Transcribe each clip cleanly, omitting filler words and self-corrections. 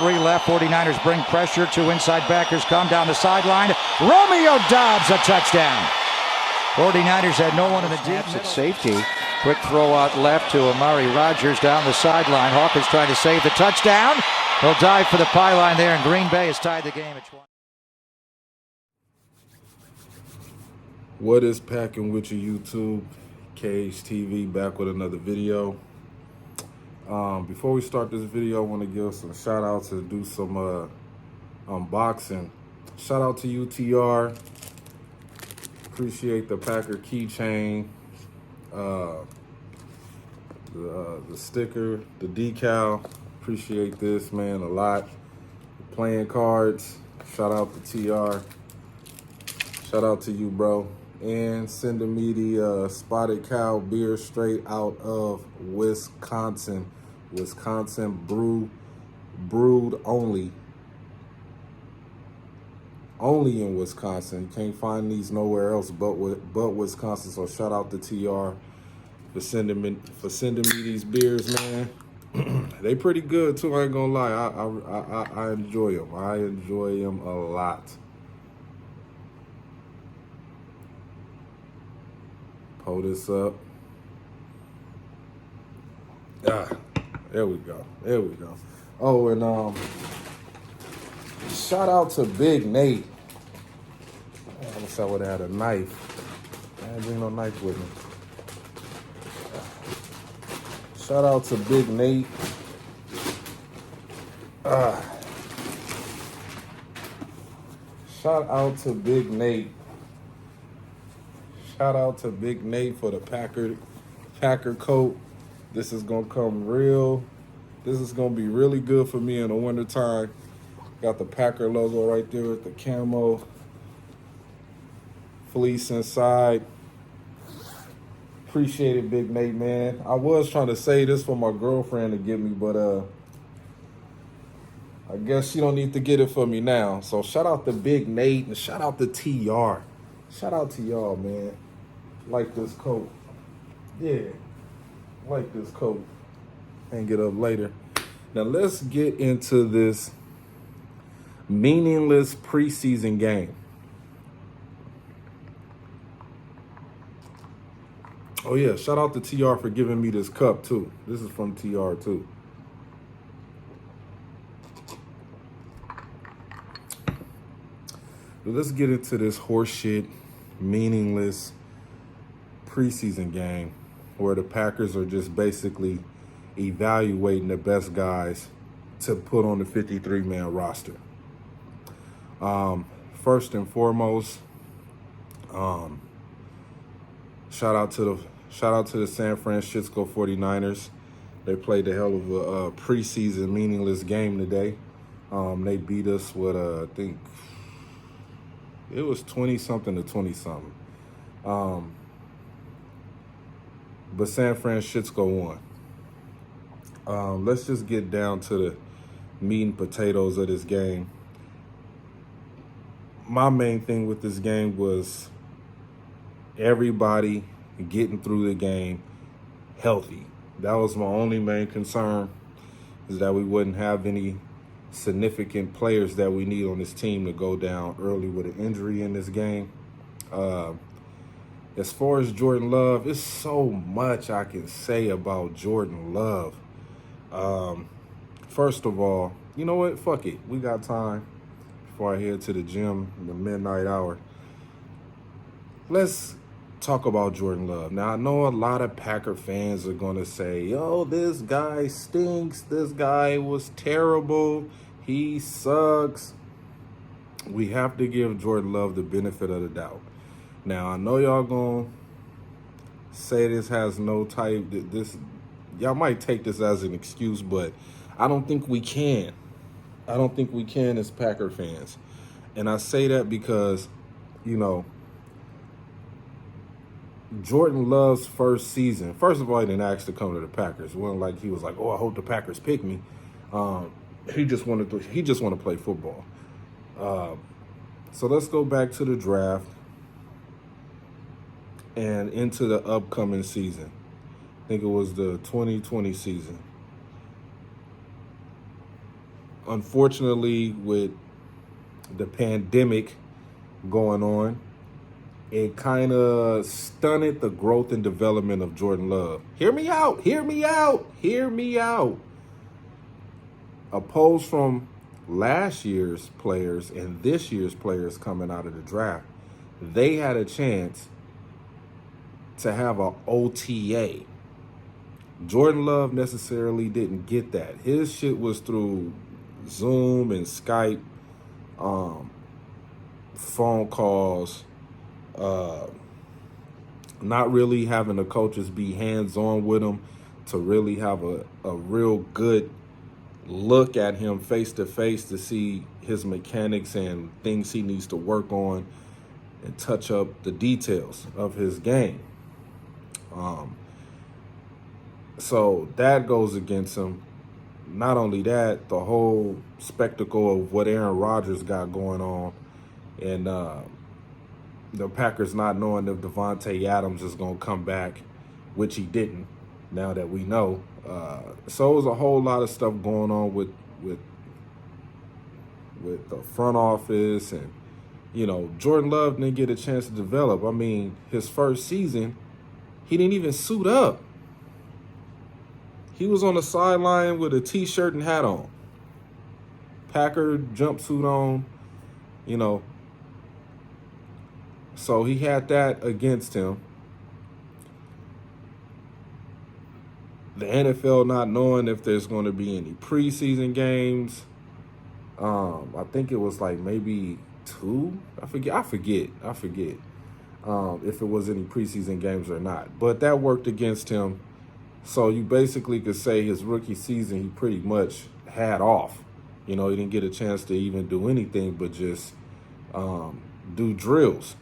3 left. 49ers bring pressure. 2 inside backers come down the sideline. Romeo Doubs, a touchdown. 49ers had no one in the deep at safety. Quick throw out left to Amari Rodgers down the sideline. Hawkins trying to save the touchdown. He'll dive for the pylon there, and Green Bay has tied the game at 20. What is packing with you, YouTube? KHTV back with another video. Before we start this video, I want to give some shout outs and do some unboxing. Shout out to UTR. Appreciate the Packer keychain, the sticker, the decal. Appreciate this, man, a lot. The playing cards. Shout out to TR. Shout out to you, bro. And sending me the Spotted Cow beer straight out of Wisconsin. Wisconsin brewed only. Only in Wisconsin. You can't find these nowhere else but Wisconsin. So shout out to TR for sending me these beers, man. They pretty good too. I ain't gonna lie. I enjoy them. I enjoy them a lot. Pull this up. There we go. There we go. Oh, and shout out to Big Nate. I wish I would have had a knife. I didn't bring no knife with me. Shout out to Big Nate. Shout out to Big Nate. Shout out to Big Nate for the Packer coat. This is gonna come real. This is gonna be really good for me in the wintertime. Got the Packer logo right there with the camo fleece inside. Appreciate it, Big Nate, man. I was trying to say this for my girlfriend to get me, but I guess she don't need to get it for me now. So shout out to Big Nate and shout out to TR. Shout out to y'all, man. Like this coat. Yeah, like this coat. Hang it up later. Now let's get into this meaningless preseason game. Oh yeah, shout out to TR for giving me this cup too. This is from TR too. But let's get into this horseshit, meaningless preseason game where the Packers are just basically evaluating the best guys to put on the 53-man roster. First and foremost, shout out to the San Francisco 49ers. They played the hell of a preseason meaningless game today. They beat us with I think it was 20-something to 20-something. But San Francisco won. Let's just get down to the meat and potatoes of this game. My main thing with this game was everybody getting through the game healthy. That was my only main concern, is that we wouldn't have any significant players that we need on this team to go down early with an injury in this game. As far as Jordan Love, there's so much I can say about Jordan Love. First of all, you know what? Fuck it. We got time before I head to the gym in the midnight hour. Let's talk about Jordan Love. Now, I know a lot of Packer fans are going to say, yo, this guy stinks. This guy was terrible. He sucks. We have to give Jordan Love the benefit of the doubt. Now, I know y'all going to say this has no type, y'all might take this as an excuse, but I don't think we can. I don't think we can as Packer fans. And I say that because, you know, Jordan Love's first season, first of all, he didn't ask to come to the Packers. It wasn't like he was like, oh, I hope the Packers pick me. He just wanted to play football. So let's go back to the draft and into the upcoming season. I think it was the 2020 season. unfortunately, with the pandemic going on, it kind of stunted the growth and development of Jordan Love. Hear me out. Hear me out. Hear me out. Opposed from last year's players and this year's players coming out of the draft, they had a chance to have an OTA. Jordan Love necessarily didn't get that. His shit was through Zoom and Skype, phone calls, not really having the coaches be hands-on with him to really have a real good look at him face-to-face to see his mechanics and things he needs to work on and touch up the details of his game. So that goes against him. Not only that, the whole spectacle of what Aaron Rodgers got going on, and the Packers not knowing if Devontae Adams is going to come back, which he didn't, now that we know. So it was a whole lot of stuff going on with the front office, and, you know, Jordan Love didn't get a chance to develop. I mean, his first season, he didn't even suit up. He was on the sideline with a T-shirt and hat on, Packer jumpsuit on, you know. So he had that against him. The NFL not knowing if there's going to be any preseason games. I think it was like maybe 2. I forget. If it was any preseason games or not. But that worked against him. So you basically could say his rookie season, he pretty much had off. You know, he didn't get a chance to even do anything but just do drills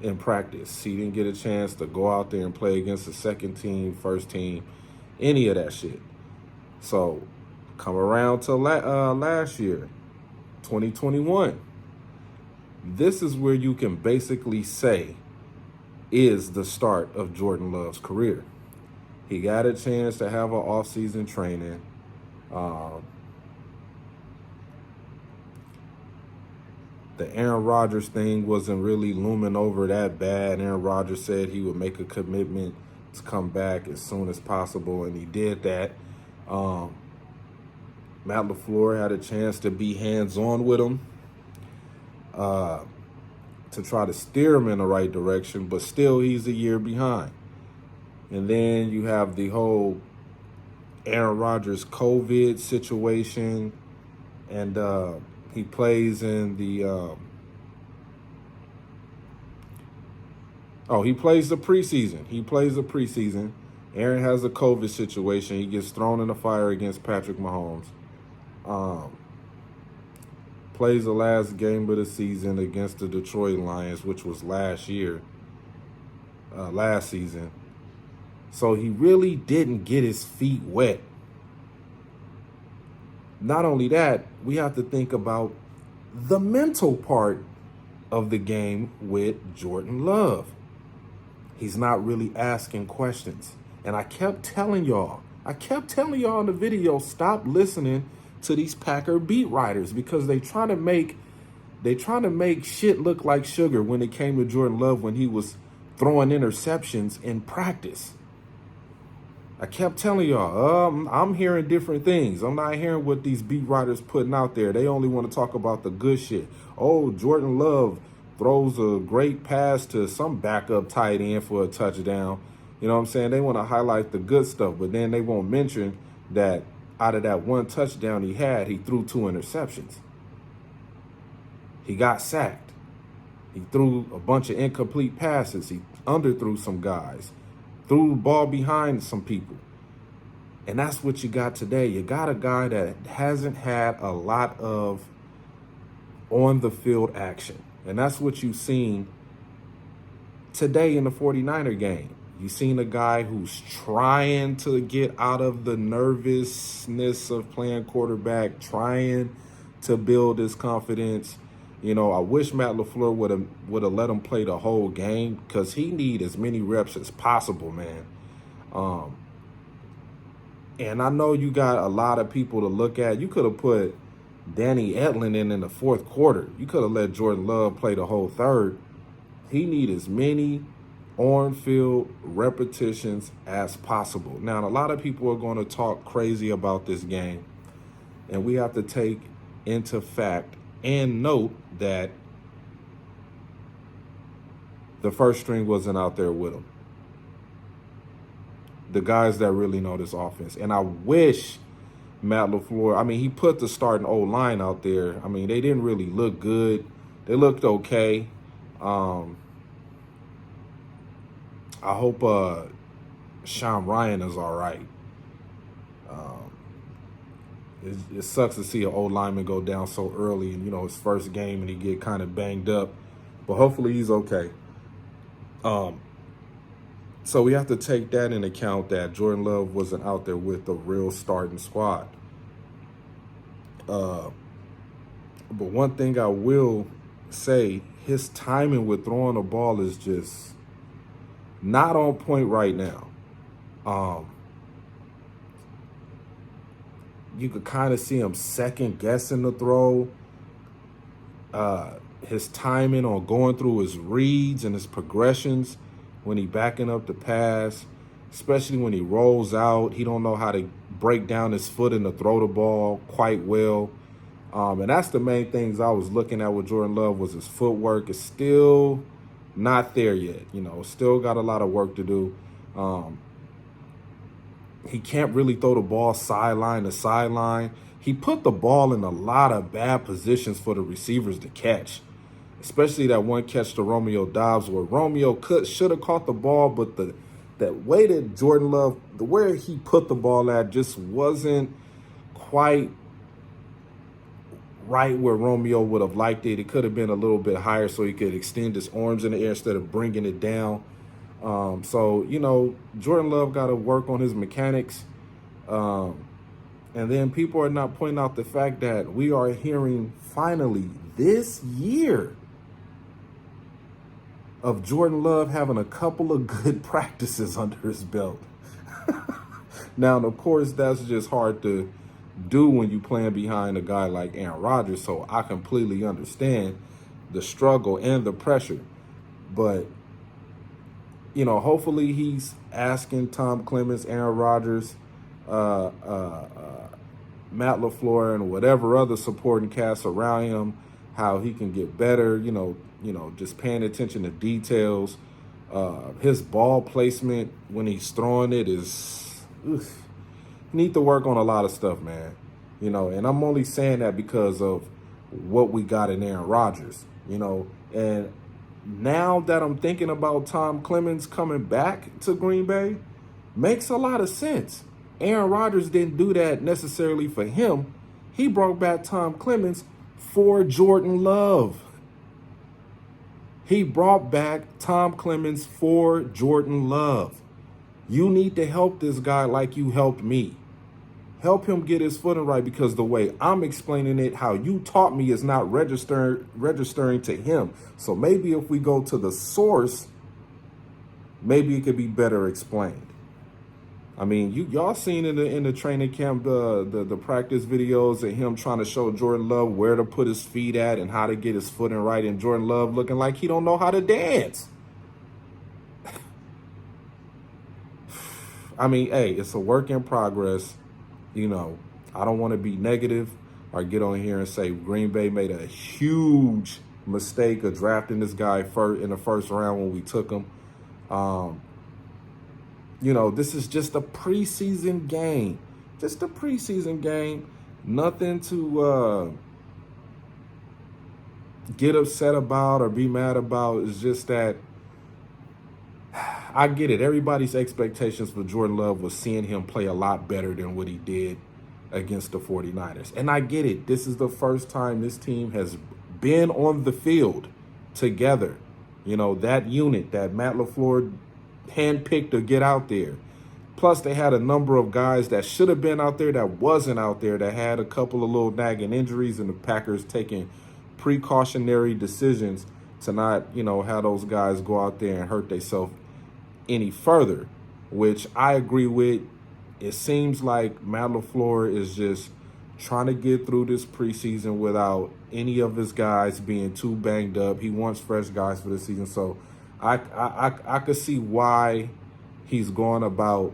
in practice. He didn't get a chance to go out there and play against the second team, first team, any of that shit. So come around to last year, 2021. This is where you can basically say is the start of Jordan Love's career. He got a chance to have an off-season training. The Aaron Rodgers thing wasn't really looming over that bad. Aaron Rodgers said he would make a commitment to come back as soon as possible, and he did that. Matt LaFleur had a chance to be hands-on with him to try to steer him in the right direction, but still he's a year behind. And then you have the whole Aaron Rodgers COVID situation, and he plays in the he plays the preseason. Aaron has a COVID situation. He gets thrown in the fire against Patrick Mahomes. Plays the last game of the season against the Detroit Lions, which was last season. So he really didn't get his feet wet. Not only that, we have to think about the mental part of the game with Jordan Love. He's not really asking questions. And I kept telling y'all in the video, stop listening to these Packer beat writers, because they trying to make shit look like sugar when it came to Jordan Love when he was throwing interceptions in practice. I kept telling y'all, I'm hearing different things. I'm not hearing what these beat writers putting out there. They only want to talk about the good shit. Oh, Jordan Love throws a great pass to some backup tight end for a touchdown. You know what I'm saying? They want to highlight the good stuff, but then they won't mention that out of that one touchdown he had, he threw 2 interceptions. He got sacked. He threw a bunch of incomplete passes. He underthrew some guys. Threw the ball behind some people. And that's what you got today. You got a guy that hasn't had a lot of on-the-field action. And that's what you've seen today in the 49er game. You've seen a guy who's trying to get out of the nervousness of playing quarterback, trying to build his confidence. You know, I wish Matt LaFleur would have let him play the whole game, because he need as many reps as possible, man. And I know you got a lot of people to look at. You could have put Danny Etling in the fourth quarter. You could have let Jordan Love play the whole third. He need as many on-field repetitions as possible. Now, a lot of people are going to talk crazy about this game, and we have to take into fact and note that the first string wasn't out there with him. The guys that really know this offense. And I wish Matt LaFleur, I mean, he put the starting O-line out there. I mean, they didn't really look good. They looked okay. I hope Sean Ryan is all right. It sucks to see an old lineman go down so early in, his first game, and he get kind of banged up. But hopefully he's okay. So we have to take that in account, that Jordan Love wasn't out there with the real starting squad. But one thing I will say, his timing with throwing the ball is just not on point right now. You could kind of see him second guessing the throw. His timing on going through his reads and his progressions when he backing up the pass, especially when he rolls out, he don't know how to break down his foot and to throw the ball quite well. And that's the main things I was looking at with Jordan Love, was his footwork. It's still not there yet. Still got a lot of work to do. He can't really throw the ball sideline to sideline. He put the ball in a lot of bad positions for the receivers to catch, especially that one catch to Romeo Doubs where Romeo should have caught the ball, but that way that Jordan Love, where he put the ball at, just wasn't quite right where Romeo would have liked it. It could have been a little bit higher so he could extend his arms in the air instead of bringing it down. So, Jordan Love got to work on his mechanics. And then people are not pointing out the fact that we are hearing finally this year of Jordan Love having a couple of good practices under his belt. Now, of course, that's just hard to do when you're playing behind a guy like Aaron Rodgers. So I completely understand the struggle and the pressure. But, hopefully he's asking Tom Clements, Aaron Rodgers, Matt LaFleur, and whatever other supporting cast around him, how he can get better, just paying attention to details. His ball placement when he's throwing it is, need to work on a lot of stuff, man. And I'm only saying that because of what we got in Aaron Rodgers, and now that I'm thinking about Tom Clements coming back to Green Bay, makes a lot of sense. Aaron Rodgers didn't do that necessarily for him. He brought back Tom Clements for Jordan Love. He brought back Tom Clements for Jordan Love. You need to help this guy like you helped me. Help him get his footing right, because the way I'm explaining it, how you taught me, is not registering to him. So maybe if we go to the source, maybe it could be better explained. I mean, y'all seen in the training camp the practice videos of him trying to show Jordan Love where to put his feet at and how to get his footing right, and Jordan Love looking like he don't know how to dance. I mean, hey, it's a work in progress. I don't want to be negative or get on here and say Green Bay made a huge mistake of drafting this guy in the first round when we took him. This is just a preseason game. Just a preseason game. Nothing to get upset about or be mad about. It's just that I get it. Everybody's expectations for Jordan Love was seeing him play a lot better than what he did against the 49ers. And I get it. This is the first time this team has been on the field together. That unit that Matt LaFleur handpicked to get out there. Plus, they had a number of guys that should have been out there that wasn't out there, that had a couple of little nagging injuries, and the Packers taking precautionary decisions to not, have those guys go out there and hurt themselves any further, which I agree with. It seems like Matt LaFleur is just trying to get through this preseason without any of his guys being too banged up. He wants fresh guys for the season. So I could see why he's going about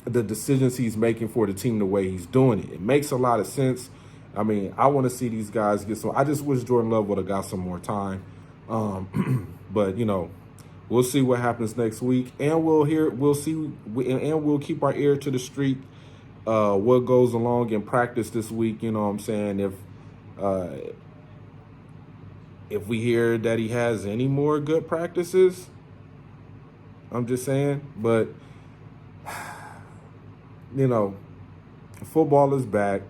the decisions he's making for the team the way he's doing it. It makes a lot of sense. I mean, I want to see these guys get some. I just wish Jordan Love would have got some more time. But, you know, we'll see what happens next week, and we'll keep our ear to the street. What goes along in practice this week, you know what I'm saying? If we hear that he has any more good practices, I'm just saying. But, you know, football is back.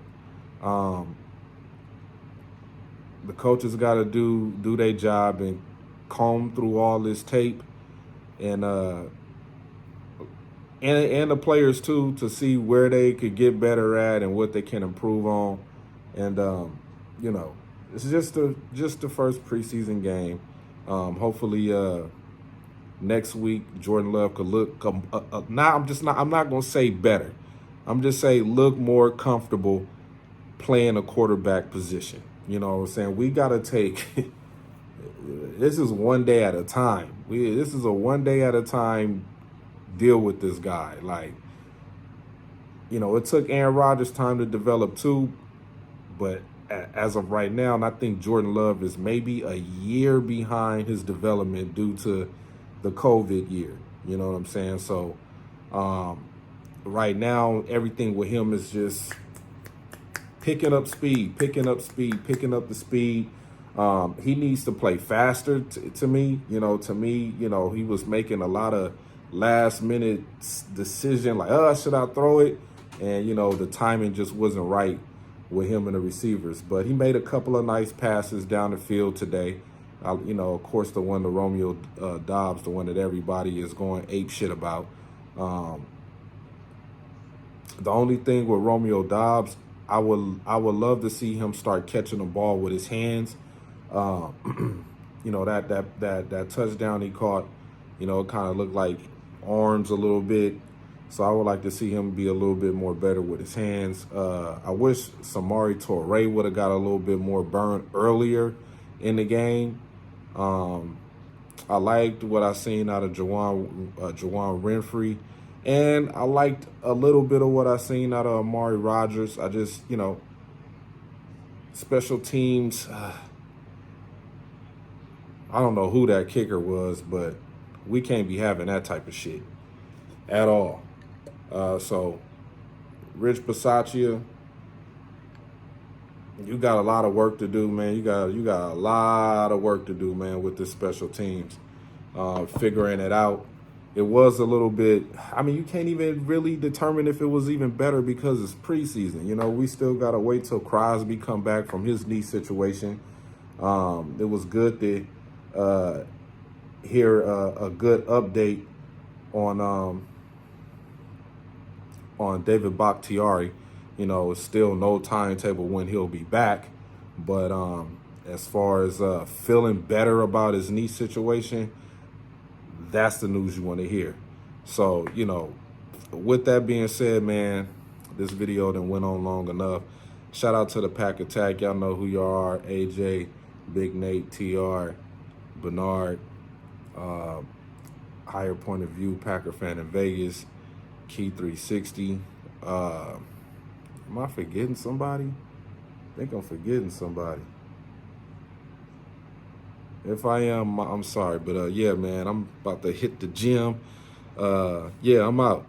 The coaches got to do their job and comb through all this tape, and the players too, to see where they could get better at and what they can improve on. And you know, it's just the first preseason game. Hopefully next week Jordan Love could look. I'm not gonna say better. I'm just saying look more comfortable playing a quarterback position. You know what I'm saying? We got to take this is one day at a time. This is a one day at a time deal with this guy. Like, you know, it took Aaron Rodgers time to develop too, but as of right now, and I think Jordan Love is maybe a year behind his development due to the COVID year. You know what I'm saying? So right now, everything with him is just picking up the speed. He needs to play faster to me. You know, he was making a lot of last minute decision, like, should I throw it? And, you know, the timing just wasn't right with him and the receivers. But he made a couple of nice passes down the field today. You know, of course, the one to Romeo Dobbs, the one that everybody is going ape shit about. The only thing with Romeo Dobbs, I would love to see him start catching the ball with his hands. You know, that touchdown he caught, you know, it kind of looked like arms a little bit. So I would like to see him be a little bit more better with his hands. I wish Samori Toure would have got a little bit more burn earlier in the game. I liked what I seen out of Juwan Renfrey. And I liked a little bit of what I seen out of Amari Rodgers. I just, you know, special teams, I don't know who that kicker was, but we can't be having that type of shit at all. So, Rich Bisaccia, you got a lot of work to do, man. You got a lot of work to do, man, with the special teams, figuring it out. It was a little bit, I mean, you can't even really determine if it was even better because it's preseason. You know, we still got to wait till Crosby come back from his knee situation. It was good to hear a good update on David Bakhtiari. You know, it's still no timetable when he'll be back. But as far as feeling better about his knee situation, that's the news you want to hear. So, you know, with that being said, man, this video done went on long enough. Shout out to the Pack Attack. Y'all know who y'all are. AJ, Big Nate, TR, Bernard, Higher Point of View, Packer Fan in Vegas, Key 360. Am I forgetting somebody? I think I'm forgetting somebody. If I am, I'm sorry. But, yeah, man, I'm about to hit the gym. Yeah, I'm out.